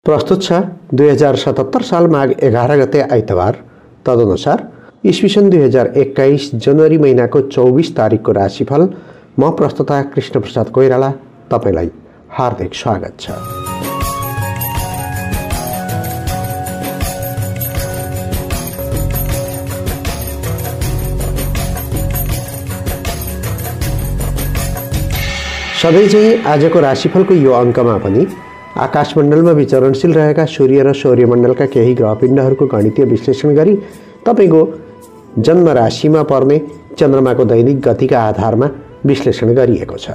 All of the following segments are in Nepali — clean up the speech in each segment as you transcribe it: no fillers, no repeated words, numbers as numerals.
प्रस्तुत छ 2077 साल माघ 11 गते आइतबार तदनुसार ईस्वीसन 2021 जनवरी महीनाको 24 तारिकको राशिफल। म प्रस्तुता कृष्ण प्रसाद कोइराला तपाईलाई हार्दिक स्वागत छ। सधैँ चाहिँ आजको राशिफलको यो अङ्कमा पनि आकाशमण्डलमा विचरणशील रहेका सूर्य र सौर्यमण्डलका केही ग्रहपिण्डहरूको गणितीय विश्लेषण गरी तपाईको जन्म राशिमा पर्ने चन्द्रमाको दैनिक गतिका आधारमा विश्लेषण गरिएको छ।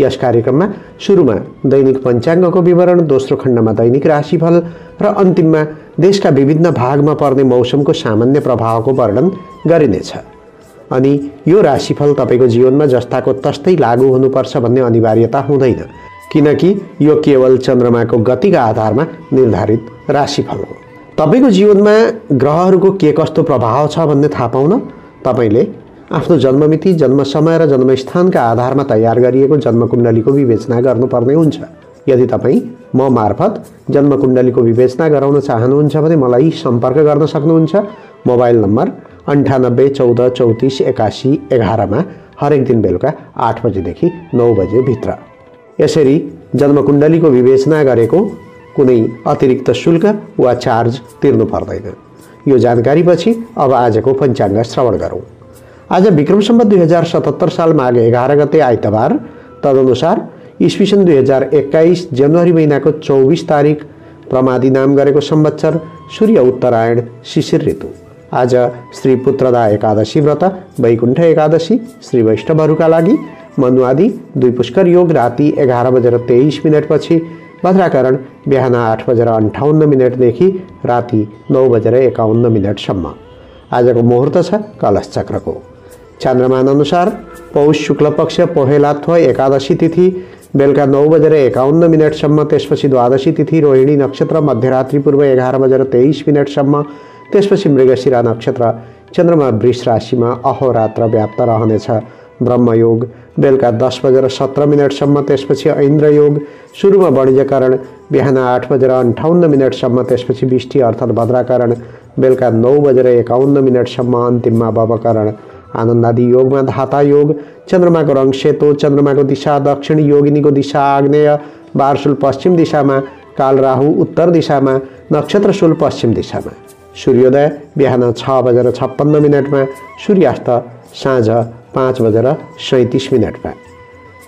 यस कार्यक्रममा सुरुमा दैनिक पञ्चाङ्गको विवरण, दोस्रो खण्डमा दैनिक राशिफल र अन्तिममा देशका विभिन्न भागमा पर्ने मौसमको सामान्य प्रभावको वर्णन गरिनेछ। अनि यो राशिफल तपाईको जीवनमा जस्ताको तस्तै लागू हुनुपर्छ भन्ने अनिवार्यता हुँदैन, किनकि यो केवल चन्द्रमाको गतिका आधारमा निर्धारित राशिफल हो। तपाईको जीवनमा ग्रहहरूको के कस्तो प्रभाव छ भन्ने थाहा पाउन तपाईले आफ्नो जन्ममिति, जन्म समय र जन्मस्थानका आधारमा तयार गरिएको जन्मकुण्डलीको विवेचना गर्नुपर्ने हुन्छ। यदि तपाईँ म मार्फत जन्मकुण्डलीको विवेचना गराउन चाहनुहुन्छ भने मलाई सम्पर्क गर्न सक्नुहुन्छ। मोबाइल नम्बर 98 14 34 81 11 मा हरेक दिन बेलुका 8 बजेदेखि 9 बजे भित्र। यसरी जन्मकुण्डलीको विवेचना गरेको कुनै अतिरिक्त शुल्क वा चार्ज तिर्नु पर्दैन। यो जानकारीपछि अब आजको पञ्चाङ्ग श्रवण गरौँ। आज विक्रम सम्वत 2077 साल माघ 11 गते आइतबार तदनुसार ईस्वीसन 2021 जनवरी महीनाको 24 तारिक प्रमादी नाम गरेको संवत्सर सूर्य उत्तरायण शिशिर ऋतु। आज श्री पुत्रदा एकादशी व्रत, वैकुण्ठ एकादशी श्री वैष्णवहरूका लागि, मनुआदि दुई पुष्कर योग राति 11:23 पछि, भद्राकरण बिहान 8:58 राति 9:51 सम्म। आजको मुहुर्त छ कलश चक्रको। चान्द्रमान अनुसार पौष शुक्ल पक्ष पोहेलात्व एकादशी तिथि बेलुका 9:51 सम्म, त्यसपछि द्वादशी तिथि रोहिणी नक्षत्र मध्यरात्रि पूर्व 11:23 सम्म, त्यसपछि मृगशिरा नक्षत्र चन्द्रमा वृष राशिमा अहोरात्र व्याप्त रहनेछ। ब्रह्मयोग बेलुका 10:17 सम्म, त्यसपछि ऐन्द्र योग सुरुमा वाणिज्यकरण बिहान 8:58 सम्म, त्यसपछि बिष्टि अर्थात् भद्राकरण बेलुका 9:51 सम्म, अन्तिममा भवकरण। आनन्दादि योगमा धाता योग, चन्द्रमाको रङ सेतो, चन्द्रमाको दिशा दक्षिण, योगिनीको दिशा आग्नेय, बारशूल पश्चिम दिशामा, काल राहु उत्तर दिशामा, नक्षत्र शूल पश्चिम दिशामा। सूर्योदय बिहान 6:56 मा, सूर्यास्त साँझ 5:37 मा।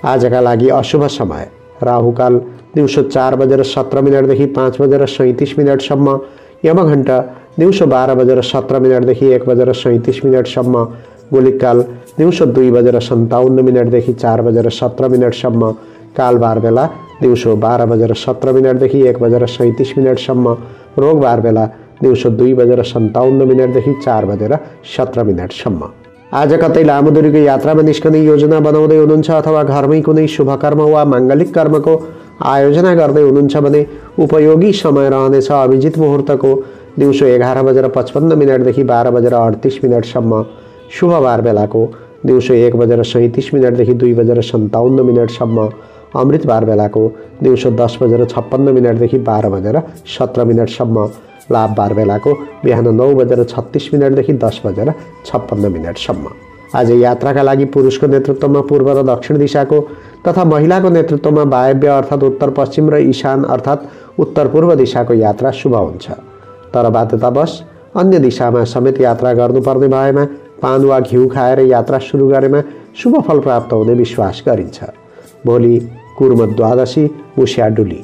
आजका लागि अशुभ समय राहुकाल दिउँसो 4:17 देखि 5:37 सम्म, यमघण्ट दिउँसो 12:17 देखि 1:37 सम्म, गोलिकाल दिउँसो 2:57 देखि 4:17 सम्म, कालबार बेला दिउँसो 12:17 देखि 1:37 सम्म, रोगबार बेला दिउँसो 2:57 देखि 4:17 सम्म। आज कतै लामो दूरीको यात्रामा निस्कने योजना बनाउँदै हुनुहुन्छ अथवा घरमै कुनै शुभ कर्म वा माङ्गलिक कर्मको आयोजना गर्दै हुनुहुन्छ भने उपयोगी समय रहनेछ। अभिजित मुहुर्तको दिउँसो 11:55 देखि 12:38 सम्म, शुभबार बेलाको दिउँसो 1:37 देखि 2:57 सम्म, अमृतबार बेलाको दिउँसो 10:56 देखि 12:17 सम्म, लाभबार बेलाको बिहान 9:36 देखि 10:56 सम्म। आज यात्राका लागि पुरुषको नेतृत्वमा पूर्व र दक्षिण दिशाको तथा महिलाको नेतृत्वमा वायव्य अर्थात् उत्तर पश्चिम र ईशान अर्थात् उत्तर पूर्व दिशाको यात्रा शुभ हुन्छ। तर बाध्यतावश अन्य दिशामा समेत यात्रा गर्नुपर्ने भएमा पान वा घिउ खाएर यात्रा सुरु गरेमा शुभ फल प्राप्त हुने विश्वास गरिन्छ। भोलि कुर्म द्वादशी मुस्या डुली।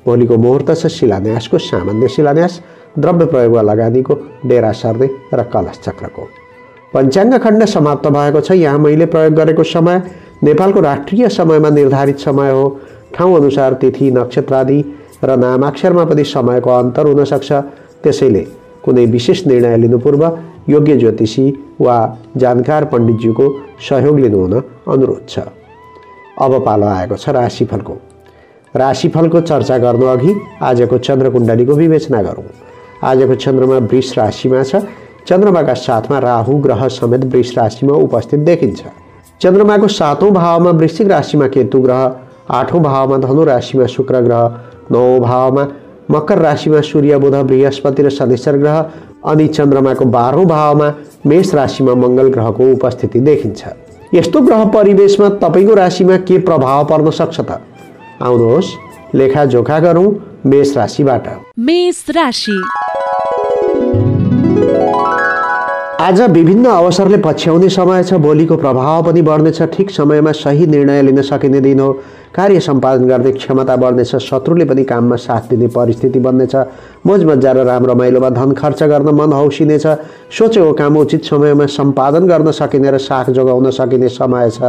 भोलिको मुहुर्त छ शिलान्यासको, सामान्य शिलान्यास, द्रव्य प्रयोग वा लगानीको, डेरा सर्ने र कलश चक्रको। पञ्चाङ्ग खण्ड समाप्त भएको छ। यहाँ मैले प्रयोग गरेको समय नेपालको राष्ट्रिय समयमा निर्धारित समय हो। ठाउँ अनुसार तिथि, नक्षत्र आदि र नामाक्षरमा पनि समयको अन्तर हुन सक्छ। त्यसैले कुनै विशेष निर्णय लिनु पूर्व योग्य ज्योतिषी वा जानकार पण्डितज्यूको सहयोग लिनुहुन अनुरोध छ। अब पालो आएको छ राशिफलको। राशिफलको चर्चा गर्नु अघि आजको चन्द्रकुण्डलीको विवेचना गरौँ। आजको चन्द्रमा वृष राशिमा छ। चन्द्रमाका साथमा राहु ग्रह समेत वृष राशिमा उपस्थित देखिन्छ। चन्द्रमाको 7औं भावमा वृश्चिक राशिमा केतु ग्रह, 8औं भावमा धनु राशिमा शुक्र ग्रह, 9औं भावमा मकर राशिमा सूर्य बुध बृहस्पति र शनिश्चर ग्रह अनि चन्द्रमाको 12औं भावमा मेष राशिमा मङ्गल ग्रहको उपस्थिति देखिन्छ। यस्तो ग्रह परिवेशमा तपाईको राशिमा के प्रभाव पर्न सक्छ त? आउनुहोस् लेखाजोखा गरौँ मेष राशिबाट। मेष राशि आज विभिन्न अवसरले पछ्याउने समय छ। भोलिको प्रभाव पनि बढ्नेछ। ठिक समयमा सही निर्णय लिन सकिने दिन हो। कार्य सम्पादन गर्ने क्षमता बढ्नेछ। शत्रुले पनि काममा साथ दिने परिस्थिति बन्नेछ। मोजमज्जा र राम रमाइलोमा धन खर्च गर्न मन हौसिनेछ। सोचेको काम उचित समयमा सम्पादन गर्न सकिने र साख जोगाउन सकिने समय छ।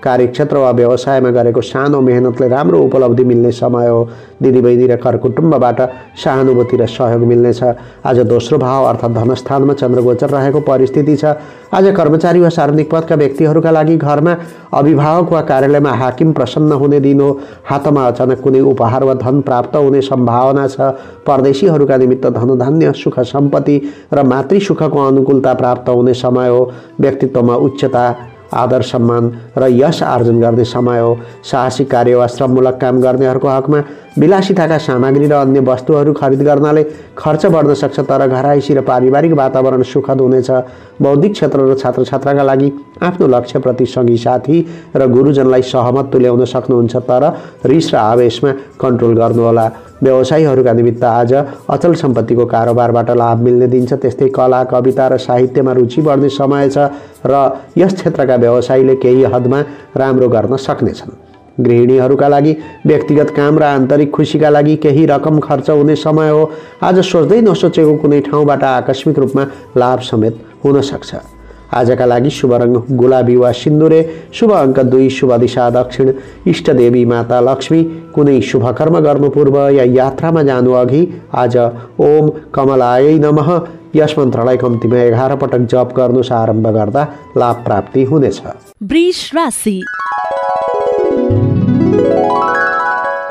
कार्यक्षेत्र वा व्यवसायमा गरेको सानो मेहनतले राम्रो उपलब्धि मिल्ने समय हो। दिदीबहिनी र घरकुटुम्बबाट सहानुभूति र सहयोग मिल्नेछ। आज दोस्रो भाव अर्थात् धनस्थानमा चन्द्रगोचर रहेको परिस्थिति छ। आज कर्मचारी वा सार्वजनिक पदका व्यक्तिहरूका लागि घरमा अभिभावक वा कार्यालयमा हाकिम प्रसन्न हुने दिन हो। हातमा अचानक कुनै उपहार वा धन प्राप्त हुने सम्भावना छ। परदेशीहरूका निमित्त धनधान्य सुख सम्पत्ति र मातृसुखको अनुकूलता प्राप्त हुने समय हो। व्यक्तित्वमा उच्चता आदर सम्मान र यश आर्जन गर्ने समय हो। साहसिक कार्य वा श्रममूलक काम गर्नेहरूको हकमा विलासिताका सामग्री र अन्य वस्तुहरू खरिद गर्नाले खर्च बढ्न सक्छ, तर घरायसी र पारिवारिक वातावरण सुखद हुनेछ। बौद्धिक क्षेत्र र छात्रछात्राका लागि आफ्नो लक्ष्यप्रति सँगी साथी र गुरुजनलाई सहमत तुल्याउन सक्नुहुन्छ, तर रिस र आवेशमा कन्ट्रोल गर्नुहोला। व्यवसायीहरूका निमित्त आज अचल सम्पत्तिको कारोबारबाट लाभ मिल्ने दिन छ। त्यस्तै कला कविता र साहित्यमा रुचि बढ्ने समय छ र यस क्षेत्रका व्यवसायीले केही हदमा राम्रो गर्न सक्नेछन्। गृहिणीहरूका लागि व्यक्तिगत काम र आन्तरिक खुसीका लागि केही रकम खर्च हुने समय हो। आज सोच्दै नसोचेको कुनै ठाउँबाट आकस्मिक रूपमा लाभ समेत हुन सक्छ। आजका लागि शुभ रङ गुलाबी वा सिन्दुरे, शुभ अङ्क 2, शुभ दिशा दक्षिण, इष्टदेवी माता लक्ष्मी। कुनै शुभ कर्म गर्नु पूर्व या यात्रामा जानु अघि आज ओम कमलायै नमः यस मन्त्रलाई कम्तीमा 11 पटक जप गर्नुस्। आरम्भ गर्दा लाभ प्राप्ति हुनेछ। वृष राशि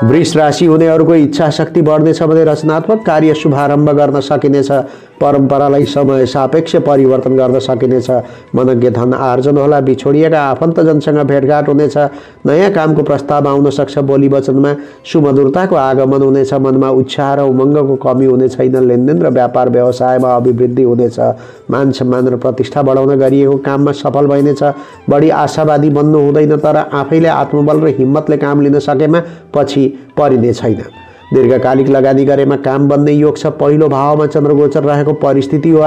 वृष राशि हुनेहरूको इच्छा शक्ति बढ्नेछ भने रचनात्मक कार्य शुभारम्भ गर्न सकिनेछ। परम्परालाई समय सापेक्ष परिवर्तन गर्न सकिनेछ। मनज्ञ धन आर्जन होला। बिछोडिएका आफन्तजनसँग भेटघाट हुनेछ। नयाँ कामको प्रस्ताव आउन सक्छ। बोली वचनमा सुमधुरताको आगमन हुनेछ। मनमा उत्साह र उमङ्गको कमी हुने छैन। लेनदेन र व्यापार व्यवसायमा अभिवृद्धि हुनेछ। मान सम्मान र प्रतिष्ठा बढाउन गरिएको काममा सफल भइनेछ। बढी आशावादी बन्नु हुँदैन, तर आफैले आत्मबल र हिम्मतले काम लिन सकेमा पछि परिने छैन। दीर्घकालिक लगानी गरेमा काम बन्ने योग छ। पहिलो भावमा चन्द्रगोचर रहेको परिस्थिति हो।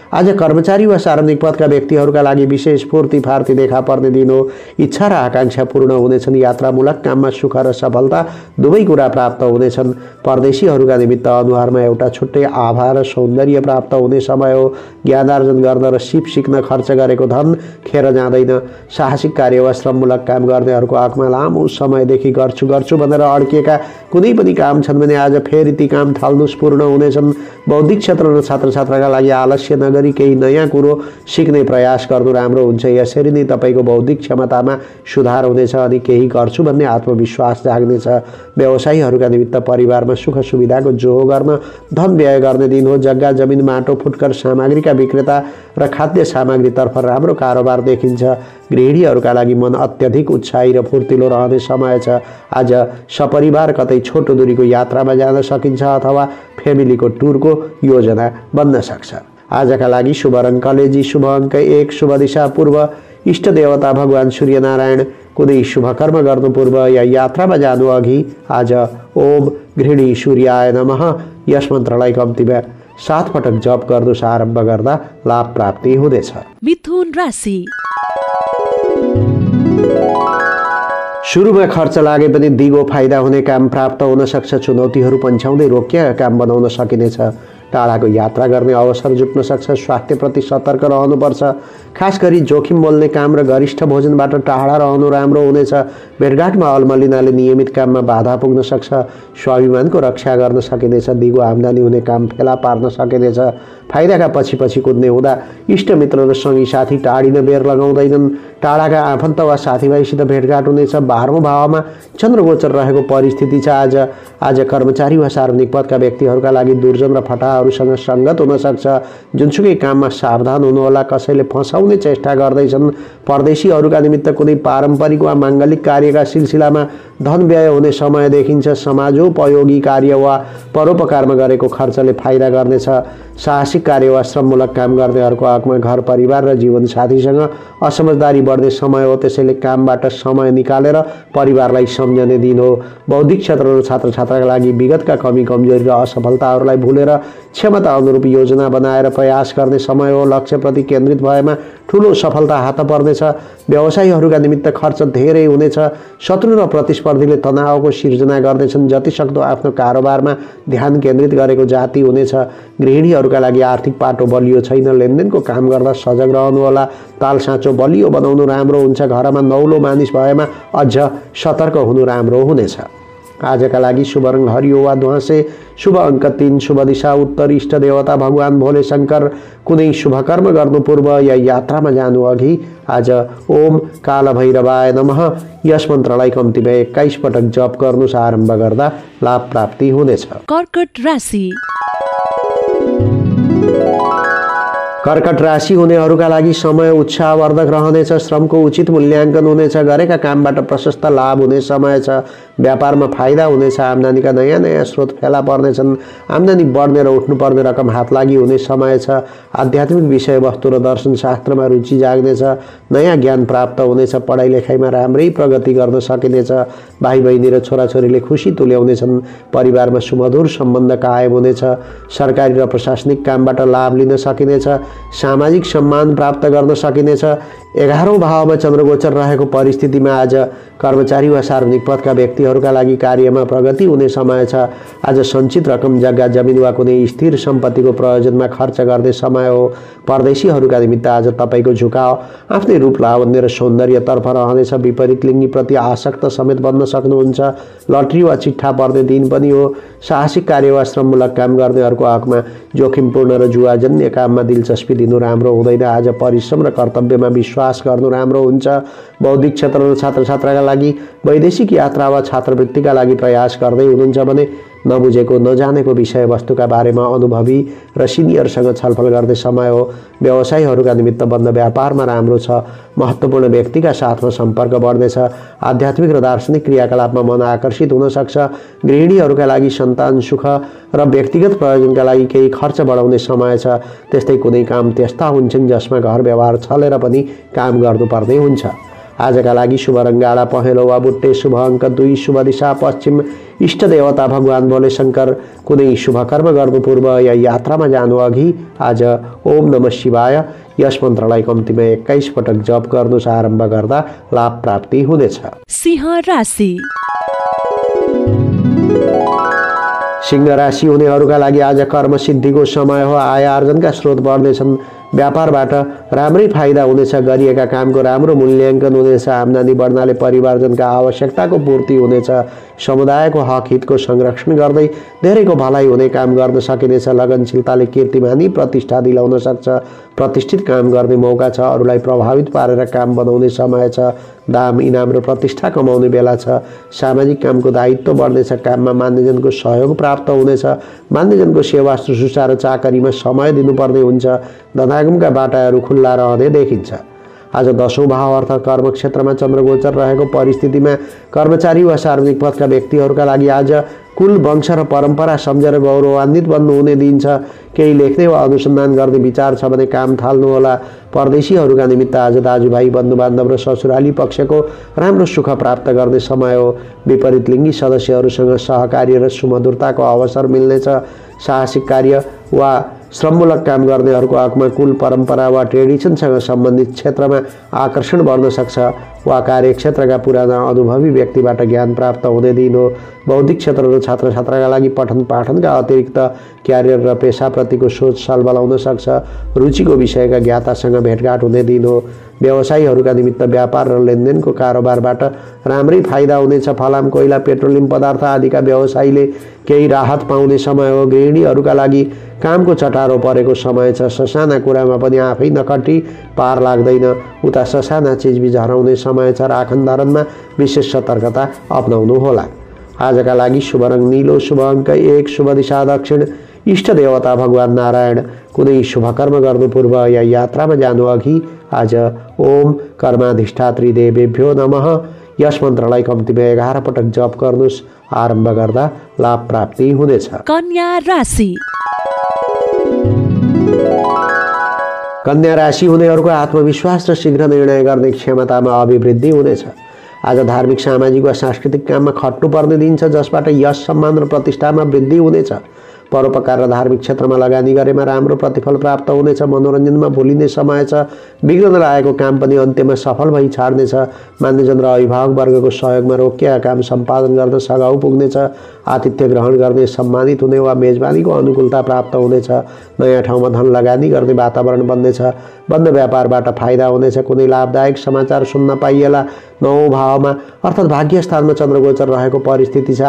आज कर्मचारी वा सार्वजनिक पदका व्यक्तिहरूका लागि विशेष स्फूर्ति फार्ती देखा पर्ने दिन हो। इच्छा र आकांक्षा पूर्ण हुनेछन्। यात्रामूलक काममा सुख र सफलता दुवै कुरा प्राप्त हुनेछन्। परदेशीहरूका निमित्त अनुहारमा एउटा छुट्टै आभा र सौन्दर्य प्राप्त हुने समय हो। ज्ञानार्जन गर्न र सिप सिक्न खर्च गरेको धन खेर जाँदैन। साहसिक कार्य वा श्रममूलक काम गर्नेहरूको हकमा लामो समयदेखि गर्छु भनेर अड्किएका कुनै पनि काम छन् भने आज फेरि ती काम थाल्नुस्, पूर्ण हुनेछन्। बौद्धिक क्षेत्र र छात्रछात्राका लागि आलस्य नगरी केही नयाँ कुरो सिक्ने प्रयास गर्नु राम्रो हुन्छ। यसरी नै तपाईँको बौद्धिक क्षमतामा सुधार हुनेछ अनि केही गर्छु भन्ने आत्मविश्वास जाग्नेछ। व्यवसायीहरूका निमित्त परिवारमा सुख सुविधाको जोहो गर्न धन व्यय गर्ने दिन हो। जग्गा जमिन माटो फुटकर सामग्रीका विक्रेता र खाद्य सामग्रीतर्फ राम्रो कारोबार देखिन्छ। गृहिणीहरूका लागि मन अत्यधिक उत्साही र फुर्तिलो रहने समय छ। आज सपरिवार कतै छोटो दूरीको यात्रामा जान सकिन्छ अथवा फ्यामिलीको टुरको योजना बन्न सक्छ। आजका लागि शुभ रङ कलेजी, शुभ अङ्क 1, शुभ दिशा पूर्व, इष्ट देवता भगवान सूर्यनारायण। कुनै शुभ कर्म गर्नु पूर्व या यात्रामा जानु अघि आज ओम गृहिणी सूर्याय नमः यस मन्त्रलाई कम्तीमा 7 पटक जप गर्नुस्। आरम्भ गर्दा लाभ प्राप्ति हुनेछ। मिथुन राशि सुरुमा खर्च लागे पनि दिगो फाइदा हुने काम प्राप्त हुन सक्छ। चुनौतीहरू पन्छाउँदै रोकिएका काम बनाउन सकिनेछ। टाढाको यात्रा गर्ने अवसर जुट्न सक्छ। स्वास्थ्यप्रति सतर्क रहनुपर्छ। खास गरी जोखिम बोल्ने काम र गरिष्ठ भोजनबाट टाढा रहनु राम्रो हुनेछ। भेटघाटमा अल्मलिनाले नियमित काममा बाधा पुग्न सक्छ। स्वाभिमानको रक्षा गर्न सकिनेछ। दिगो आम्दानी हुने काम फेला पार्न सकिनेछ। फाइदाका पछि कुद्ने हुँदा इष्टमित्र र सँगी साथी टाढिन बेर लगाउँदैनन्। टाढाका आफन्त वा साथीभाइसित भेटघाट हुनेछ। 12औं भावमा चन्द्रगोचर रहेको परिस्थिति छ। आज कर्मचारी वा सार्वजनिक पदका व्यक्तिहरूका लागि दुर्जन र फटाहरूसँग सङ्गत हुन सक्छ। जुनसुकै काममा सावधान हुनुहोला। कसैले फसाउने चेष्टा गर्दैछन्। परदेशीहरूका निमित्त कुनै पारम्परिक वा माङ्गलिक कार्यका सिलसिलामा धन व्यय हुने समय देखिन्छ। समाजोपयोगी कार्य वा परोपकारमा गरेको खर्चले फाइदा गर्नेछ। साहसिक कार्य वा श्रममूलक काम गर्नेहरूको हकमा घर परिवार र जीवनसाथीसँग असमझदारी बढ्ने समय हो, त्यसैले कामबाट समय निकालेर परिवारलाई सम्झने दिन हो। बौद्धिक क्षेत्र र छात्र छात्राका लागि विगतका कमी कमजोरी र असफलताहरूलाई भुलेर क्षमता अनुरूप योजना बनाएर प्रयास गर्ने समय हो। लक्ष्यप्रति केन्द्रित भएमा ठुलो सफलता हात पर्नेछ। व्यवसायीहरूका निमित्त खर्च धेरै हुनेछ। शत्रु र प्रतिस्पर्धीले तनावको सिर्जना गर्नेछन्। जतिसक्दो आफ्नो कारोबारमा ध्यान केन्द्रित गरेको जाति हुनेछ। गृहिणीहरूका लागि आर्थिक पाटो बलियो छैन। लेनदेनको काम गर्दा सजग रहनुहोला। ताल साँचो बलियो बनाउनु राम्रो हुन्छ। घरमा नौलो मानिस भएमा अझ सतर्क हुनु राम्रो हुनेछ। आजका लागि शुभ रङ हरियो वा ध्वाँसे, शुभ अङ्क 3, शुभ दिशा उत्तर, इष्ट देवता भगवान भोले शङ्कर। कुनै शुभ कर्म गर्नु पूर्व या यात्रामा जानु अघि आज ओम काल भैरवाय नमः यस मन्त्रलाई कम्तीमा 21 पटक जप गर्नुस्। आरम्भ गर्दा लाभ प्राप्ति हुनेछ। कर्कट राशि। कर्कट राशि हुनेहरूका लागि समय उत्साहवर्धक रहनेछ। श्रमको उचित मूल्याङ्कन हुनेछ। गरेका कामबाट प्रशस्त लाभ हुने समय छ। व्यापारमा फाइदा हुनेछ। आम्दानीका नयाँ नयाँ स्रोत फेला पर्नेछन्। आम्दानी बढ्ने र उठ्नुपर्ने रकम हात लागि हुने समय छ। आध्यात्मिक विषयवस्तु र दर्शनशास्त्रमा रुचि जाग्नेछ। नयाँ ज्ञान प्राप्त हुनेछ। पढाइ लेखाइमा राम्रै प्रगति गर्न सकिनेछ। भाइ बहिनी र छोराछोरीले खुसी तुल्याउनेछन्। परिवारमा सुमधुर सम्बन्ध कायम हुनेछ। सरकारी र प्रशासनिक कामबाट लाभ लिन सकिनेछ। सामाजिक सम्मान प्राप्त गर्न सकिनेछ। 11औं भावमा चन्द्रगोचर रहेको परिस्थितिमा आज कर्मचारी वा सार्वजनिक पदका व्यक्तिहरूका लागि कार्यमा प्रगति हुने समय छ। आज सञ्चित रकम जग्गा जमिन वा कुनै स्थिर सम्पत्तिको प्रयोजनमा खर्च गर्ने समय हो। परदेशीहरूका निमित्त आज तपाईँको झुकाव आफ्नै रूप लावण्य र सौन्दर्यतर्फ रहनेछ। विपरीत लिङ्गीप्रति आसक्त समेत बन्न सक्नुहुन्छ। लटरी वा चिट्ठा पर्ने दिन पनि हो। साहसिक कार्य वा श्रममूलक काम गर्नेहरूको हकमा जोखिमपूर्ण र जुवाजन्य काममा दिलचस्पी दिनु राम्रो हुँदैन। आज परिश्रम र कर्तव्यमा विश्वास गर्नु राम्रो हुन्छ। बौद्धिक क्षेत्र र छात्र छात्राका लागि वैदेशिक यात्रा वा छात्रवृत्तिका लागि प्रयास गर्दै हुनुहुन्छ भने नबुझेको नजानेको विषयवस्तुका बारेमा अनुभवी र सिनियरसँग छलफल गर्ने समय हो। व्यवसायीहरूका निमित्त बन्द व्यापारमा राम्रो छ। महत्त्वपूर्ण व्यक्तिका साथमा सम्पर्क बढ्नेछ। आध्यात्मिक र दार्शनिक क्रियाकलापमा मन आकर्षित हुन सक्छ। गृहिणीहरूका लागि सन्तान सुख र व्यक्तिगत प्रयोजनका लागि केही खर्च बढाउने समय छ। त्यस्तै कुनै काम त्यस्ता हुन्छन् जसमा घर व्यवहार छलेर पनि काम गर्नुपर्ने हुन्छ। आजका लागि शुभ रङ गाढा पहेँलो वा बुट्टे, शुभ अङ्क 2, शुभ दिशा पश्चिम, इष्ट देवता भगवान भोले शङ्कर। कुनै शुभ कर्म गर्नु पूर्व या यात्रामा जानु अघि आज ओम नमः शिवाय यस मन्त्रलाई कम्तीमा 21 पटक जप गर्नुस्। आरम्भ गर्दा लाभ प्राप्ति हुनेछ। सिंह राशि। सिंह राशि हुनेहरूका लागि आज कर्म सिद्धिको समय हो। आय आर्जनका स्रोत बढ्नेछन्। व्यापारबाट राम्रै फाइदा हुनेछ। गरिएका कामको राम्रो मूल्याङ्कन हुनेछ। आम्दानी बढ्नाले परिवारजनका आवश्यकताको पूर्ति हुनेछ। समुदायको हक हितको संरक्षण गर्दै धेरैको भलाइ हुने काम गर्न सकिनेछ। लगनशीलताले कीर्तिमानी प्रतिष्ठा दिलाउन सक्छ। प्रतिष्ठित काम गर्ने मौका छ। अरूलाई प्रभावित पारेर काम बनाउने समय छ। दाम इनाम र प्रतिष्ठा कमाउने बेला छ। सामाजिक कामको दायित्व बढ्नेछ। काममा मान्यजनको सहयोग प्राप्त हुनेछ। मान्यजनको सेवा शुश्रूषा र चाकरीमा समय दिनुपर्ने हुन्छ। धनागमका बाटाहरू खुल्ला रहने देखिन्छ। आज 10औं भाव अर्थात् कर्मक्षेत्रमा चन्द्रगोचर रहेको परिस्थितिमा कर्मचारी वा सार्वजनिक पदका व्यक्तिहरूका लागि आज कुल वंश र परम्परा सम्झेर गौरवान्वित बन्नुहुने दिन छ। केही लेख्ने वा अनुसन्धान गर्ने विचार छ भने काम थाल्नुहोला। परदेशीहरूका निमित्त आज दाजुभाइ बन्धुबान्धव र ससुराली पक्षको राम्रो सुख प्राप्त गर्ने समय हो। विपरीत लिङ्गी सदस्यहरूसँग सहकार्य र सुमधुरताको अवसर मिल्नेछ। साहसिक कार्य वा श्रममूलक काम गर्नेहरूको हकमा कुल परम्परा वा ट्रेडिसनसँग सम्बन्धित क्षेत्रमा आकर्षण बढ्न सक्छ वा कार्यक्षेत्रका पुराना अनुभवी व्यक्तिबाट ज्ञान प्राप्त हुने दिन हो। बौद्धिक क्षेत्र र छात्र छात्राका लागि पठन पाठनका अतिरिक्त क्यारियर र पेसाप्रतिको सोच सलबलाउन सक्छ। रुचिको विषयका ज्ञातासँग भेटघाट हुने दिन हो। व्यवसायीहरूका निमित्त व्यापार र लेनदेनको कारोबारबाट राम्रै फाइदा हुनेछ। फलाम, कोइला, पेट्रोलियम पदार्थ आदिका व्यवसायीले केही राहत पाउने समय हो। गृहिणीहरूका लागि कामको चटारो परेको समय छ। ससाना कुरामा पनि आफै नखटी पार लाग्दैन। उता ससाना चिजबिज हराउने समय छ। राखनधारणमा विशेष सतर्कता अपनाउनु होला। आजका लागि शुभ रङ नीलो, शुभ अङ्क 1, शुभ दिशा दक्षिण, इष्ट देवता भगवान नारायण। कुनै शुभ कर्म गर्नु पूर्व या यात्रामा जानु अघि आज ओम कर्माधिष्ठात्री देवेभ्यो नमः यस मन्त्रलाई कम्तीमा 11 पटक जप गर्नुहोस्। आरम्भ गर्दा लाभ प्राप्ति हुनेछ। कन्या राशि। कन्या राशि हुनेहरूको आत्मविश्वास र शीघ्र निर्णय गर्ने क्षमतामा अभिवृद्धि हुनेछ। आज धार्मिक, सामाजिक वा सांस्कृतिक काममा खट्नुपर्ने दिन छ, जसबाट यश, सम्मान र प्रतिष्ठामा वृद्धि हुनेछ। परोपकार र धार्मिक क्षेत्रमा लगानी गरेमा राम्रो प्रतिफल प्राप्त हुनेछ। मनोरञ्जनमा भुलिने समय छ। बिग्रन लागेको काम पनि अन्त्यमा सफल भई छाड्नेछ। मान्यजन र अभिभावक वर्गको सहयोगमा रोकिएका काम सम्पादन गर्न सघाउ पुग्नेछ। आतिथ्य ग्रहण गर्ने, सम्मानित हुने वा मेजबानीको अनुकूलता प्राप्त हुनेछ। नयाँ ठाउँमा धन लगानी गर्ने वातावरण बन्नेछ। बन्द व्यापारबाट फाइदा हुनेछ। कुनै लाभदायक समाचार सुन्न पाइएला। 9औं भावमा अर्थात् भाग्य स्थानमा चन्द्रगोचर रहेको परिस्थिति छ।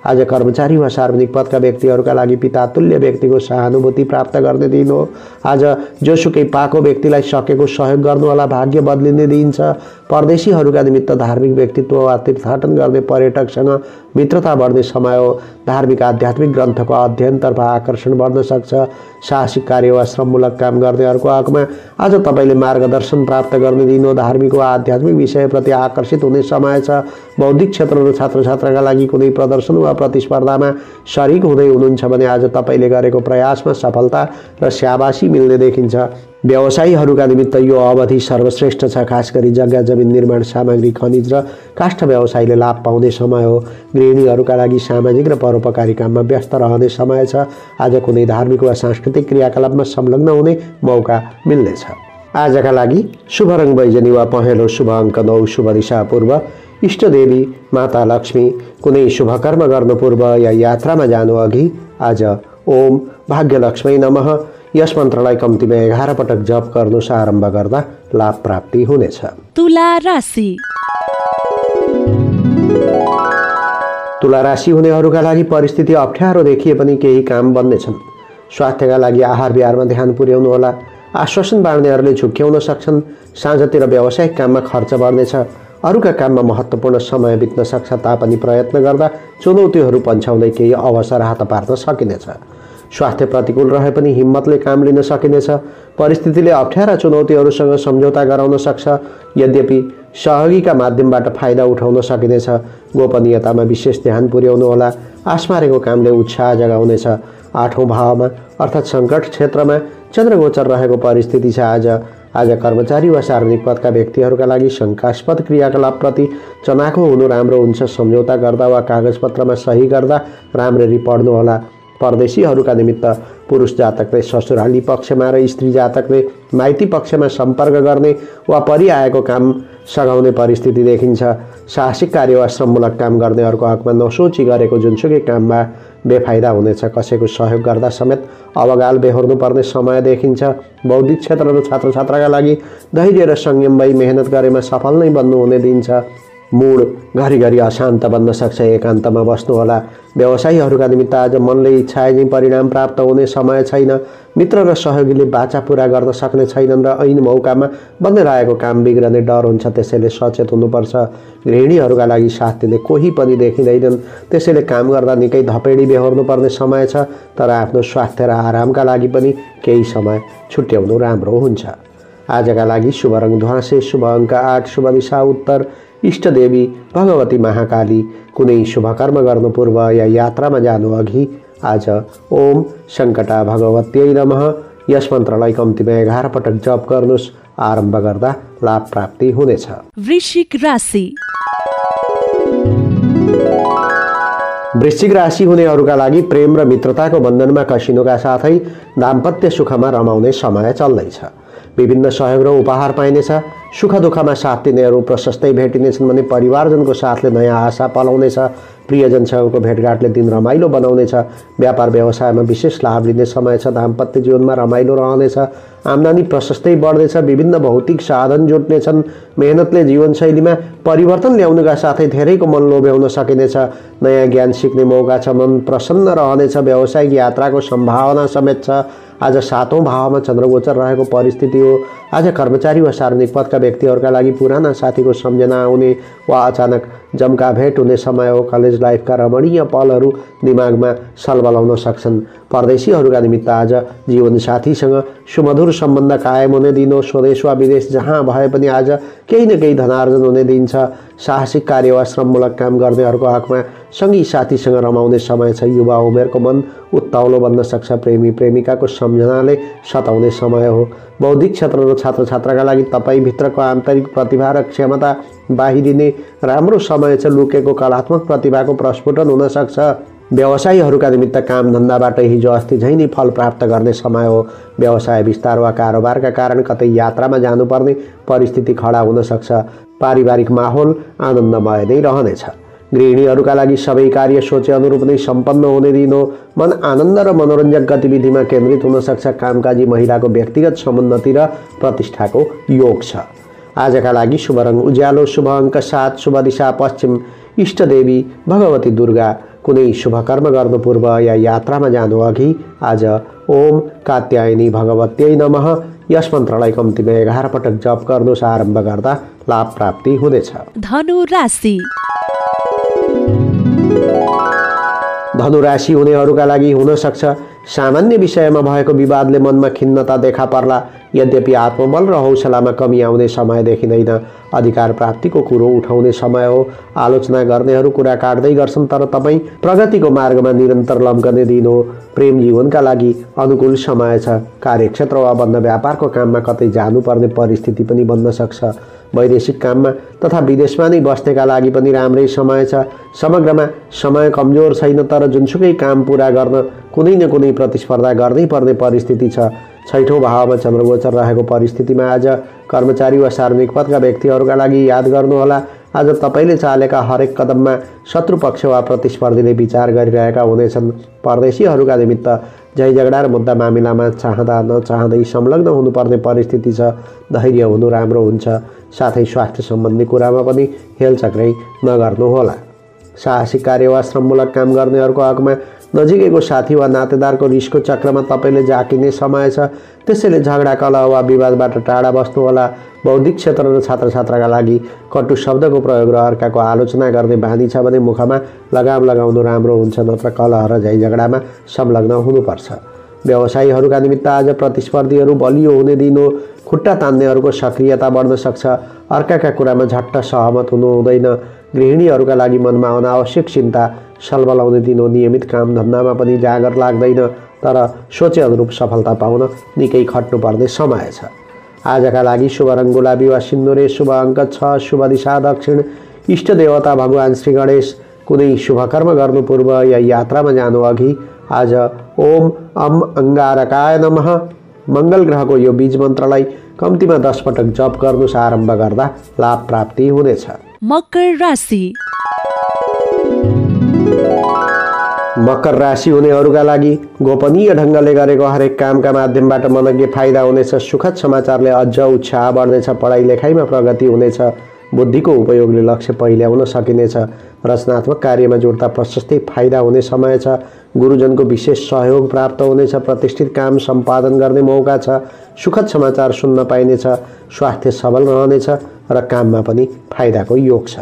आज कर्मचारी वा सार्वजनिक पदका व्यक्तिहरूका लागि पितातुल्य व्यक्तिको सहानुभूति प्राप्त गर्ने दिन हो। आज जोसुकै पाको व्यक्तिलाई सकेको सहयोग गर्नुहोला। भाग्य बदलिने दिन छ। परदेशीहरूका निमित्त धार्मिक व्यक्तित्व वा तीर्थाटन गर्ने पर्यटकसँग मित्रता बढ्ने समय हो। धार्मिक आध्यात्मिक ग्रन्थको अध्ययनतर्फ आकर्षण बढ्न सक्छ। साहसिक कार्य वा श्रममूलक काम गर्नेहरूको हकमा आज तपाईँले मार्गदर्शन प्राप्त गर्ने दिन हो। धार्मिक वा आध्यात्मिक विषयप्रति आकर्षित हुने समय छ। बौद्धिक क्षेत्र र छात्रछात्राका लागि कुनै प्रदर्शन वा प्रतिस्पर्धामा सरिक हुँदै हुनुहुन्छ भने आज तपाईँले गरेको प्रयासमा सफलता र स्याबासी मिल्ने देखिन्छ। व्यवसायीहरूका निमित्त यो अवधि सर्वश्रेष्ठ छ। खास गरी जग्गा जमिन, निर्माण सामग्री, खनिज र काष्ठ व्यवसायले लाभ पाउने समय हो। गृहिणीहरूका लागि सामाजिक र परोपकारी काममा व्यस्त रहने समय छ। आज कुनै धार्मिक वा सांस्कृतिक क्रियाकलापमा संलग्न हुने मौका मिल्नेछ। आजका लागि शुभ रङ बैजनी वा पहेँलो, शुभ अङ्क 9, शुभ दिशा पूर्व। इष्टदेवी माता लक्ष्मी। कुनै शुभ कर्म गर्नु पूर्व या यात्रामा जानु अघि आज ओम भाग्यलक्ष्मी नमः यस मन्त्रलाई कम्तीमा 11 पटक जप गर्नुहोस्। आरम्भ गर्दा लाभ प्राप्ति हुनेछ। तुला राशि। तुला राशि हुनेहरूका लागि परिस्थिति अप्ठ्यारो देखिए पनि केही काम बन्नेछन्। स्वास्थ्यका लागि आहार विहारमा ध्यान पुर्याउनु होला। आश्वासन बाँड्नेहरूले झुक्क्याउन सक्छन्। साँझतिर व्यावसायिक काममा खर्च बढ्नेछ। अरूका काममा महत्त्वपूर्ण समय बित्न सक्छ तापनि प्रयत्न गर्दा चुनौतीहरू पन्छाउँदै केही अवसर हात पार्न सकिनेछ। स्वास्थ्य प्रतिकूल रहे पनि हिम्मतले काम लिन सकिनेछ। परिस्थितिले अप्ठ्यारा चुनौतीहरूसँग सम्झौता गराउन सक्छ। यद्यपि सहयोगीका माध्यमबाट फाइदा उठाउन सकिनेछ। गोपनीयतामा विशेष ध्यान पुर्याउनु होला। आसमारेको कामले उत्साह जगाउनेछ। 8औं भावमा अर्थात् सङ्कट क्षेत्रमा चन्द्रगोचर रहेको परिस्थिति छ। आज कर्मचारी वा सार्वजनिक पदका व्यक्तिहरूका लागि शङ्कास्पद क्रियाकलापप्रति चनाखो हुनु राम्रो हुन्छ। सम्झौता गर्दा वा कागजपत्रमा सही गर्दा राम्ररी पढ्नुहोला। परदेशीहरूका निमित्त पुरुष जातकले ससुराली पक्षमा र स्त्री जातकले माइती पक्षमा सम्पर्क गर्ने वा परिआएको काम सघाउने परिस्थिति देखिन्छ। साहसिक कार्य वा श्रममूलक काम गर्नेहरूको हकमा नसोची गरेको जुनसुकै काममा बेफाइदा हुनेछ। कसैको सहयोग गर्दा समेत अवगाल बेहोर्नु पर्ने समय देखिन्छ। बौद्धिक क्षेत्र र छात्रछात्राका लागि धैर्य र संयम भई मेहनत गरेमा सफल नै बन्नुहुने दिन छ। मूड घरिघरि अशान्त बन्न सक्छ। एकान्तमा बस्नुहोला। व्यवसायीहरूका निमित्त आज मनले इच्छाए नै परिणाम प्राप्त हुने समय छैन। मित्र र सहयोगीले बाचा पूरा गर्न सक्ने छैनन् र ऐन मौकामा बन्दै रहेको काम बिग्रने डर हुन्छ। त्यसैले सचेत हुनुपर्छ। गृहिणीहरूका लागि साथ दिने कोही पनि देखिँदैनन्। त्यसैले काम गर्दा निकै धपेडी बेहोर्नु पर्ने समय छ। तर आफ्नो स्वास्थ्य र आरामका लागि पनि केही समय छुट्याउनु राम्रो हुन्छ। आजका लागि शुभ रङ ध्वाँसे, शुभ अङ्क 8, शुभ दिशा उत्तर। इष्टदेवी भगवती महाकाली। कुनै शुभ कर्म गर्नु पूर्व या यात्रामा जानु अघि आज ओम सङ्कटा भगवत्यै नमः यस मन्त्रलाई कम्तीमा 11 पटक जप गर्नुहोस्। आरम्भ गर्दा लाभ प्राप्ति हुनेछ। वृश्चिक राशि। वृश्चिक राशि हुनेहरूका लागि प्रेम र मित्रताको बन्धनमा कसिनुका साथै दाम्पत्य सुखमा रमाउने समय चल्दैछ। विभिन्न सहयोग र उपहार पाइनेछ। सुख दुःखमा साथ दिनेहरू प्रशस्तै भेटिनेछन् भने परिवारजनको साथले नयाँ आशा पलाउनेछ। प्रियजनसँगको भेटघाटले दिन रमाइलो बनाउनेछ। व्यापार व्यवसायमा विशेष लाभ लिने समय छ। दाम्पत्य जीवनमा रमाइलो रहनेछ। आम्दानी प्रशस्तै बढ्नेछ। विभिन्न भौतिक साधन जुट्नेछन्। मेहनतले जीवनशैलीमा परिवर्तन ल्याउनुका साथै धेरैको मन लोभ्याउन सकिनेछ। नयाँ ज्ञान सिक्ने मौका छ। मन प्रसन्न रहनेछ। व्यावसायिक यात्राको सम्भावना समेत छ। आज 7औं भावमा चन्द्रगोचर रहेको परिस्थिति हो। आज कर्मचारी वा सार्वजनिक पदका व्यक्तिहरूका लागि पुराना साथीको सम्झना आउने वा अचानक जम्का भेट हुने समय हो। कलेज लाइफका रमणीय पलहरू दिमागमा सलबलाउन सक्छन्। परदेशीहरूका निमित्त आज जीवनसाथीसँग सुमधुर सम्बन्ध कायम हुने दिन हो। स्वदेश वा विदेश जहाँ भए पनि आज केही न केही धनार्जन हुने दिन छ। साहसिक कार्य वा श्रममूलक काम गर्नेहरूको हकमा सँगै साथीसँग रमाउने समय छ। युवा उमेरको मन उत्ताउलो बन्न सक्छ। प्रेमी प्रेमिकाको सम्झनाले सताउने समय हो। बौद्धिक क्षेत्र र छात्र छात्राका लागि तपाईँभित्रको आन्तरिक प्रतिभा र क्षमता बाहिरिने राम्रो समय छ। लुकेको कलात्मक प्रतिभाको प्रस्फुटन हुन सक्छ। व्यवसायीहरूका निमित्त काम धन्दाबाट हिजो अस्ति झैँ नै फल प्राप्त गर्ने समय हो। व्यवसाय विस्तार वा कारोबारका कारण कतै यात्रामा जानुपर्ने परिस्थिति खडा हुन सक्छ। पारिवारिक माहौल आनन्दमय नै रहनेछ। गृहिणीहरूका लागि सबै कार्य सोचे अनुरूप नै सम्पन्न हुने दिन हो। मन आनन्द र मनोरञ्जक गतिविधिमा केन्द्रित हुन सक्छ। कामकाजी महिलाको व्यक्तिगत समुन्नति र प्रतिष्ठाको योग छ। आजका लागि शुभ रङ उज्यालो, शुभ अङ्क 7, शुभ दिशा पश्चिम, इष्टदेवी भगवती दुर्गा। कुनै शुभ कर्म गर्नु पूर्व या यात्रामा जानु अघि आज ओम कात्यायनी भगवत्यै नमः यस मन्त्रलाई कम्तीमा 11 पटक जप गर्नुहोस्। आरम्भ गर्दा लाभ प्राप्ति हुनेछ। धनु राशि। धनु राशि हुनेहरूका लागि हुन सक्छ सामान्य विषयमा भएको विवादले मनमा खिन्नता देखा पर्ला। यद्यपि आत्मबल र हौसलामा कमी आउने समय देखिँदैन। अधिकार प्राप्तिको कुरो उठाउने समय हो। आलोचना गर्नेहरू कुरा काट्दै गर्छन्, तर तपाईँ प्रगतिको मार्गमा निरन्तर लम्कने दिन हो। प्रेम जीवनका लागि अनुकूल समय छ। कार्यक्षेत्र वा बन्द व्यापारको काममा कतै जानुपर्ने परिस्थिति पनि बन्न सक्छ। वैदेशिक काममा तथा विदेशमा नै बस्नेका लागि पनि राम्रै समय छ। समग्रमा समय कमजोर छैन, तर जुनसुकै काम पूरा गर्न कुनै न कुनै प्रतिस्पर्धा गर्नै पर्ने परिस्थिति छ। 6औं भावमा चन्द्रगोचर रहेको परिस्थितिमा आज कर्मचारी वा सार्वजनिक पदका व्यक्तिहरूका लागि याद गर्नुहोला, आज तपाईँले चालेका हरेक कदममा शत्रुपक्ष वा प्रतिस्पर्धीले विचार गरिरहेका हुनेछन्। परदेशीहरूका निमित्त झै झगडा र मुद्दा मामिलामा चाहँदा नचाहँदै संलग्न हुनुपर्ने परिस्थिति छ। धैर्य हुनु राम्रो हुन्छ। साथै स्वास्थ्य सम्बन्धी कुरामा पनि हेलचक्रै नगर्नुहोला। साहसिक कार्य वा श्रममूलक काम गर्नेहरूको हकमा नजिकैको साथी वा नातेदारको रिसको चक्रमा तपाईँले जाकिने समय छ। त्यसैले झगडा कलह वा विवादबाट टाढा बस्नुहोला। बौद्धिक क्षेत्र र छात्र छात्राका लागि कटु शब्दको प्रयोग र अर्काको आलोचना गर्ने बानी छ भने मुखमा लगाम लगाउनु राम्रो हुन्छ, नत्र कलह र झै झगडामा संलग्न हुनुपर्छ। व्यवसायीहरूका निमित्त आज प्रतिस्पर्धीहरू बलियो हुने दिन हो। खुट्टा तान्नेहरूको सक्रियता बढ्न सक्छ। अर्काका कुरामा झट्ट सहमत हुनु हुँदैन। गृहिणीहरूका लागि मनमा अनावश्यक चिन्ता सलबलाउने दिन हो। नियमित काम धन्दामा पनि जागर लाग्दैन, तर सोचे अनुरूप सफलता पाउन निकै खट्नुपर्ने समय छ। आजका लागि शुभ रङ गुलाबी वा सिन्दुरे, शुभ अङ्क 6, शुभ दिशा दक्षिण, इष्ट देवता भगवान श्री गणेश। कुनै शुभ कर्म गर्नु पूर्व या यात्रामा जानु अघि आज ओम अम अंगारकाय नमः मङ्गल ग्रहको यो बीज मन्त्रलाई कम्तीमा 10 पटक जप गर्नुहोस्। आरम्भ गर्दा लाभ प्राप्ति हुनेछ। मकर राशि। मकर राशि हुनेहरूका लागि गोपनीय ढङ्गले गरेको हरेक कामका माध्यमबाट मनज्ञ फाइदा हुनेछ। सुखद समाचारले अझ उत्साह बढ्नेछ। पढाइ लेखाइमा प्रगति हुनेछ। बुद्धिको उपयोगले लक्ष्य पहिल्याउन सकिनेछ। रचनात्मक कार्यमा जोड्दा प्रशस्तै फाइदा हुने समय छ। गुरुजनको विशेष सहयोग प्राप्त हुनेछ। प्रतिष्ठित काम सम्पादन गर्ने मौका छ। सुखद समाचार सुन्न पाइनेछ। स्वास्थ्य सबल रहनेछ र काममा पनि फाइदाको योग छ।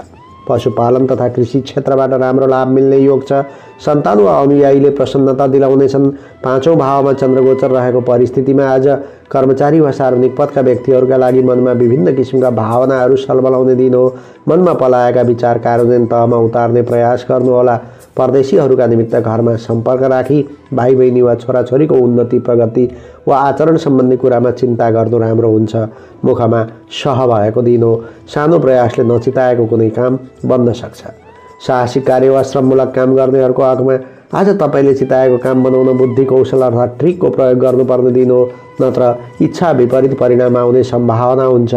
पशुपालन तथा कृषि क्षेत्रबाट राम्रो लाभ मिल्ने योग छ। सन्तान वा अनुयायीले प्रसन्नता दिलाउनेछन्। 5औं भावमा चन्द्रगोचर रहेको परिस्थितिमा आज कर्मचारी वा सार्वजनिक पदका व्यक्तिहरूका लागि मनमा विभिन्न किसिमका भावनाहरू सलबलाउने दिन हो। मनमा पलाएका विचार कार्यान्वयन तहमा उतार्ने प्रयास गर्नुहोला। परदेशीहरूका निमित्त घरमा सम्पर्क राखी भाइ बहिनी वा छोराछोरीको उन्नति प्रगति वा आचरण सम्बन्धी कुरामा चिन्ता गर्नु राम्रो हुन्छ। मुखमा सह भएको दिन हो। सानो प्रयासले नचिताएको कुनै काम बन्न सक्छ। साहसिक कार्य वा श्रममूलक काम गर्नेहरूको हकमा आज तपाईँले चिताएको काम बनाउन बुद्धि कौशल अर्थात् ट्रिकको प्रयोग गर्नुपर्ने दिन हो, नत्र इच्छा विपरीत परिणाम आउने सम्भावना हुन्छ।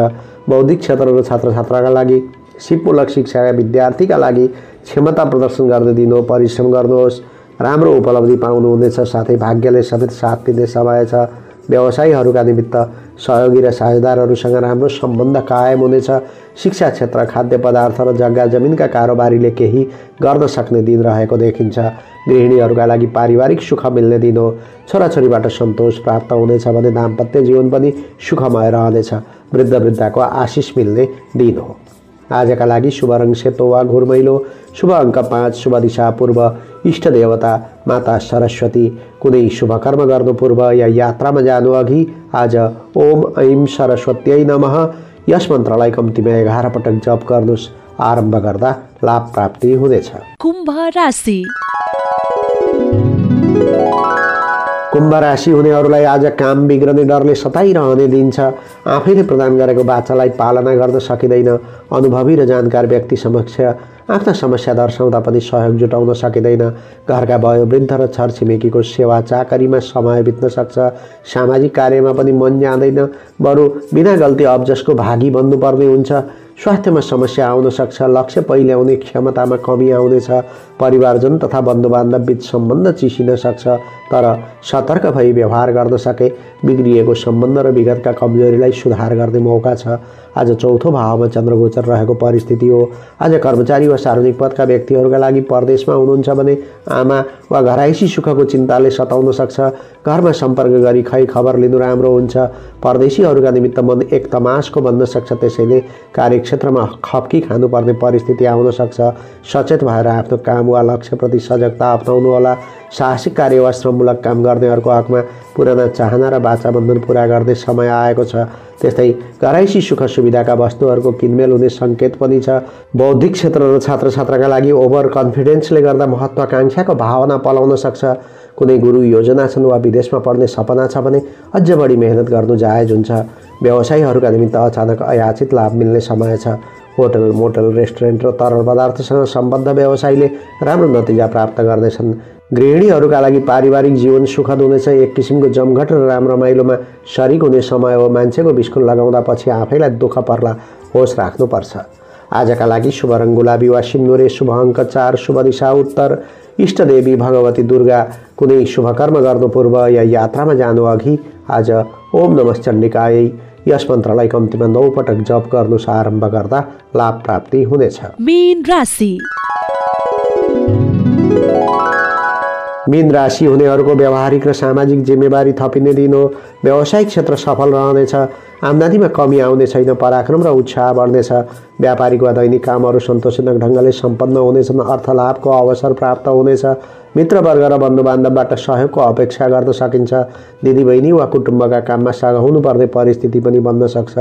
बौद्धिक क्षेत्र र छात्र छात्राका लागि सिपमूलक शिक्षाका विद्यार्थीका लागि क्षमता प्रदर्शन गर्ने दिन हो। परिश्रम गर्नुहोस्, राम्रो उपलब्धि पाउनुहुनेछ। साथै भाग्यले समेत साथ दिने समय छ। व्यवसायीहरूका निमित्त सहयोगी र साझेदारहरूसँग राम्रो सम्बन्ध कायम हुनेछ। शिक्षा क्षेत्र, खाद्य पदार्थ र जग्गा जमिनका कारोबारीले केही गर्न सक्ने दिन रहेको देखिन्छ। गृहिणीहरूका लागि पारिवारिक सुख मिल्ने दिन हो। छोराछोरीबाट सन्तोष प्राप्त हुनेछ भने दाम्पत्य जीवन पनि सुखमय रहनेछ। वृद्ध वृद्धाको आशिष मिल्ने दिन हो। आजका लागि शुभ रङ सेतो वा घुरमैलो, शुभ अङ्क 5, शुभ दिशा पूर्व, इष्ट देवता माता सरस्वती। कुनै शुभ कर्म गर्नु पूर्व या यात्रामा जानु अघि आज ओम ऐं सरस्वत्यै नमः यस मन्त्रलाई कम्तीमा 11 पटक जप गर्नुहोस्। आरम्भ गर्दा लाभ प्राप्ति हुनेछ। कुम्भ राशि। कुम्भ राशि हुनेहरूलाई आज काम बिग्रने डरले सताइरहने दिन छ। आफैले प्रदान गरेको बाचालाई पालना गर्न सकिँदैन। अनुभवी र जानकार व्यक्ति समक्ष आफ्ना समस्या दर्शाउँदा पनि सहयोग जुटाउन सकिँदैन। घरका वयोवृद्ध र छरछिमेकीको सेवा चाकरीमा समय बित्न सक्छ। सामाजिक कार्यमा पनि मन जाँदैन, बरु बिना गल्ती अब्जसको भागी बन्नुपर्ने हुन्छ। स्वास्थ्यमा समस्या आउन सक्छ। लक्ष्य पहिल्याउने क्षमतामा कमी आउनेछ। परिवारजन तथा बन्धुबान्धव बीच सम्बन्ध चिसिन सक्छ, तर सतर्क भई व्यवहार गर्न सके बिग्रिएको सम्बन्ध र विगतका कमजोरीलाई सुधार गर्ने मौका छ। आज चौथो भावमा चन्द्रगोचर रहेको परिस्थिति हो। आज कर्मचारी वा सार्वजनिक पदका व्यक्तिहरूका लागि परदेशमा हुनुहुन्छ भने आमा वा घराइसी सुखको चिन्ताले सताउन सक्छ। घरमा सम्पर्क गरी खै खबर लिनु राम्रो हुन्छ। परदेशीहरूका निमित्त मन एक तमासको बन्न सक्छ, त्यसैले कार्यक्षेत्रमा खप्की खानुपर्ने परिस्थिति आउन सक्छ। सचेत भएर आफ्नो काम वा लक्ष्यप्रति सजगता अपनाउनु होला। साहसिक कार्य वा श्रममूलक काम गर्नेहरूको हकमा पुराना चाहना र बाचाबन्धन पूरा गर्ने समय आएको छ। त्यस्तै घराइसी सुख सुविधाका वस्तुहरूको किनमेल हुने सङ्केत पनि छ। बौद्धिक क्षेत्र र छात्र छात्राका लागि ओभर कन्फिडेन्सले गर्दा महत्त्वाकांक्षाको भावना पलाउन सक्छ। कुनै गुरु योजना छन् वा विदेशमा पढ्ने सपना छ भने अझ बढी मेहनत गर्नु जायज हुन्छ। व्यवसायीहरूका निमित्त अचानक अयाचित लाभ मिल्ने समय छ। होटल, मोटल, रेस्टुरेन्ट र तरल पदार्थसँग सम्बद्ध व्यवसायीले राम्रो नतिजा प्राप्त गर्नेछन्। गृहिणीहरूका लागि पारिवारिक जीवन सुखद हुनेछ। एक किसिमको जमघट र राम रमाइलोमा सरिक हुने समय हो। मान्छेको बिस्कुट लगाउँदा पछि आफैलाई दुःख पर्ला, होस राख्नुपर्छ। आजका लागि शुभ रङ गुलाबी वा सिन्दुरे, शुभ अङ्क 4, शुभ दिशा उत्तर, इष्टदेवी भगवती दुर्गा। कुनै शुभ कर्म गर्नु पूर्व या यात्रामा जानु अघि आज ओम नमः चण्डिकायै यस मन्त्रलाई कम्तीमा 9 पटक जप गर्नुहोस्। आरम्भ गर्दा लाभ प्राप्ति हुनेछ। मीन राशि। मीन राशि हुनेहरूको व्यावहारिक र सामाजिक जिम्मेवारी थपिने दिन हो। व्यावसायिक क्षेत्र सफल रहनेछ। आम्दानीमा कमी आउने छैन। पराक्रम र उत्साह बढ्नेछ। व्यापारिक वा दैनिक कामहरू सन्तोषजनक ढङ्गले सम्पन्न हुनेछन्। अर्थलाभको अवसर प्राप्त हुनेछ। मित्रवर्ग र बन्धुबान्धवबाट सहयोगको अपेक्षा गर्न सकिन्छ। दिदीबहिनी वा कुटुम्बका काममा सघाउनु पर्ने परिस्थिति पनि बन्न सक्छ।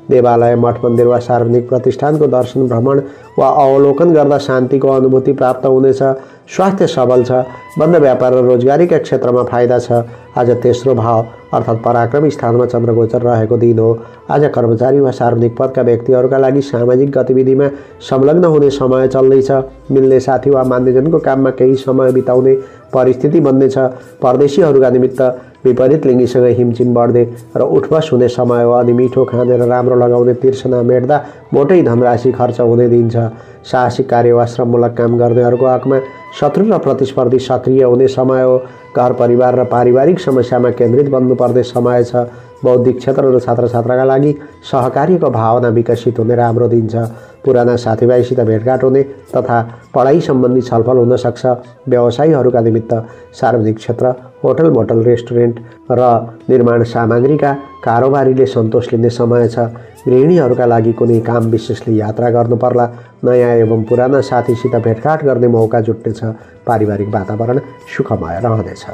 देवालय, मठ मन्दिर वा सार्वजनिक प्रतिष्ठानको दर्शन, भ्रमण वा अवलोकन गर्दा शान्तिको अनुभूति प्राप्त हुनेछ। स्वास्थ्य सबल छ। बन्द व्यापार र रोजगारीका क्षेत्रमा फाइदा छ। आज तेस्रो भाव अर्थात् पराक्रम स्थानमा चन्द्रगोचर रहेको दिन हो। आज कर्मचारी वा सार्वजनिक पदका व्यक्तिहरूका लागि सामाजिक गतिविधिमा संलग्न हुने समय चल्दैछ। मिल्ने साथी वा मान्यजनको काममा केही समय बिताउने परिस्थिति बन्नेछ। परदेशीहरूका निमित्त विपरीत लिङ्गीसँग हिमचिम बढ्ने र उठबस हुने समय हो। अनि मिठो खाने र राम्रो लगाउने तिर्सना मेट्दा मोटै धनराशि खर्च हुने दिन छ। साहसिक कार्य वा श्रममूलक काम गर्नेहरूको हकमा शत्रु र प्रतिस्पर्धी सक्रिय हुने समय हो। घर परिवार र पारिवारिक समस्यामा केन्द्रित बन्नुपर्ने समय छ। बौद्धिक क्षेत्र र छात्र छात्राका लागि सहकार्यको भावना विकसित हुने राम्रो दिन छ। पुराना साथीभाइसित भेटघाट हुने तथा पढाइ सम्बन्धी छलफल हुन सक्छ। व्यवसायीहरूका निमित्त सार्वजनिक क्षेत्र, होटल, मोटल, रेस्टुरेन्ट र निर्माण सामग्रीका कारोबारीले सन्तोष लिने समय छ। गृहिणीहरूका लागि कुनै काम विशेषले यात्रा गर्नु पर्ला। नयाँ एवं पुराना साथीसित भेटघाट गर्ने मौका जुट्नेछ। पारिवारिक वातावरण सुखमय रहनेछ।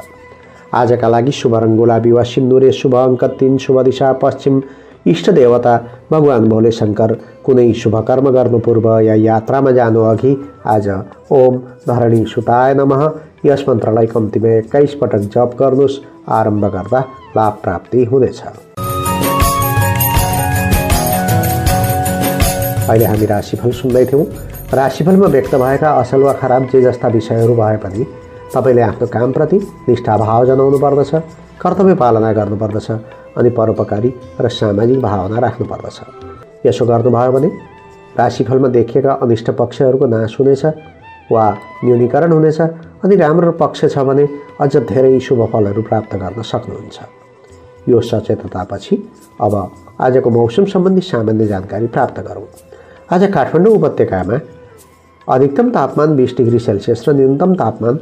आजका लागि शुभ रङ गुलाबी वा सिन्दुरे, शुभ अङ्क 3, शुभ दिशा पश्चिम, इष्ट देवता भगवान भोले शङ्कर। कुनै शुभ कर्म गर्नु पूर्व या यात्रामा जानु अघि आज ओम धरणी सुताय नमः यस मन्त्रलाई कम्तीमा 21 पटक जप गर्नुहोस्। आरम्भ गर्दा लाभ प्राप्ति हुनेछ। अहिले हामी राशिफल सुन्दैथ्यौँ। राशिफलमा व्यक्त भएका असल वा खराब जे जस्ता विषयहरू भए पनि तपाईँले आफ्नो कामप्रति निष्ठाभाव जनाउनु पर्दछ, कर्तव्य पालना गर्नुपर्दछ अनि परोपकारी र सामाजिक भावना राख्नुपर्दछ। यसो गर्नुभयो भने राशिफलमा देखिएका अनिष्ट पक्षहरूको नाश हुनेछ वा न्यूनीकरण हुनेछ अनि राम्रो पक्ष छ भने अझ धेरै शुभ फलहरू प्राप्त गर्न सक्नुहुन्छ। यो सचेततापछि अब आजको मौसम सम्बन्धी सामान्य जानकारी प्राप्त गरौँ। आज काठमाडौँ उपत्यकामा अधिकतम तापमान 20 डिग्री सेल्सियस र न्यूनतम तापमान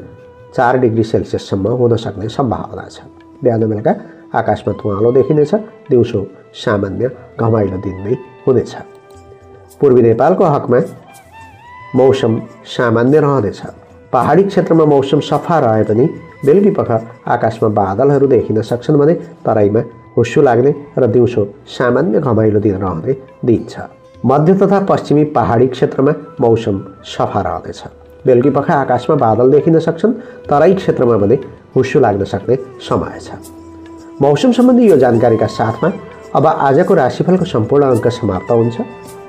4 डिग्री सेल्सियससम्म हुन सक्ने सम्भावना छ। बिहान बेलुका आकाशमा धुवालो देखिनेछ। दिउँसो सामान्य घमाइलो दिन नै हुनेछ। पूर्वी नेपालको हकमा मौसम सामान्य रहनेछ। पहाडी क्षेत्रमा मौसम सफा रहे पनि बेलुकीपख आकाशमा बादलहरू देखिन सक्छन् भने तराईमा हुस्सो लाग्ने र दिउँसो सामान्य घमाइलो दिन रहने दिन छ। मध्य तथा पश्चिमी पहाडी क्षेत्रमा मौसम सफा रहनेछ। बेलुकीपख आकाशमा बादल देखिन सक्छन्, तराई क्षेत्रमा भने हुस्सो लाग्न सक्ने समय छ। मौसम सम्बन्धी यो जानकारीका साथमा अब आजको राशिफलको सम्पूर्ण अङ्क समाप्त हुन्छ।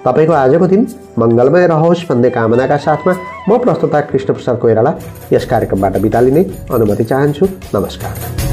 तपाईको आजको दिन मङ्गलमय रहोस् भन्ने कामनाका साथमा म प्रस्तुता कृष्णप्रसाद कोइराला यस कार्यक्रमबाट बिदा लिने अनुमति चाहन्छु। नमस्कार।